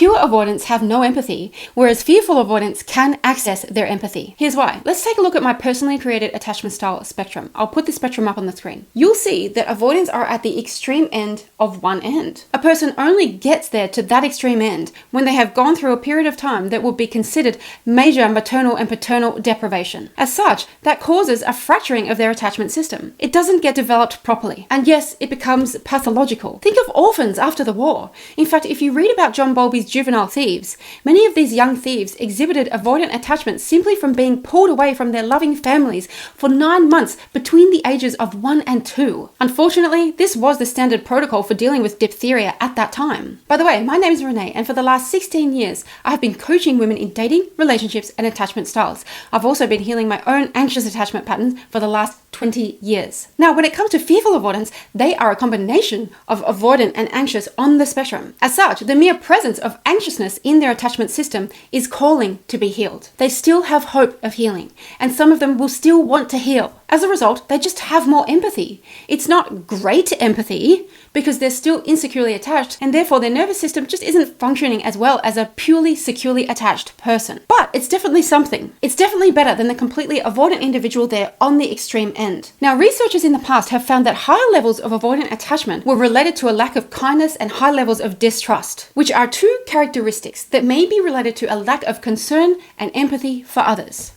pure avoidants have no empathy, whereas fearful avoidants can access their empathy. Here's why. Let's take a look at my personally created attachment style spectrum. I'll put the spectrum up on the screen. You'll see that avoidants are at the extreme end of one end. A person only gets there to that extreme end when they have gone through a period of time that would be considered major maternal and paternal deprivation. As such, that causes a fracturing of their attachment system. It doesn't get developed properly. And yes, it becomes pathological. Think of orphans after the war. In fact, if you read about John Bowlby's Juvenile Thieves, many of these young thieves exhibited avoidant attachment simply from being pulled away from their loving families for 9 months between the ages of 1 and 2. Unfortunately, this was the standard protocol for dealing with diphtheria at that time. By the way, my name is Renee, and for the last 16 years, I have been coaching women in dating, relationships, and attachment styles. I've also been healing my own anxious attachment patterns for the last 20 years. Now, when it comes to fearful avoidants, they are a combination of avoidant and anxious on the spectrum. As such, the mere presence of anxiousness in their attachment system is calling to be healed. They still have hope of healing, and some of them will still want to heal. As a result, they just have more empathy. It's not great empathy because they're still insecurely attached, and therefore their nervous system just isn't functioning as well as a purely securely attached person. But it's definitely something. It's definitely better than the completely avoidant individual there on the extreme end. Now, researchers in the past have found that higher levels of avoidant attachment were related to a lack of kindness and high levels of distrust, which are two characteristics that may be related to a lack of concern and empathy for others.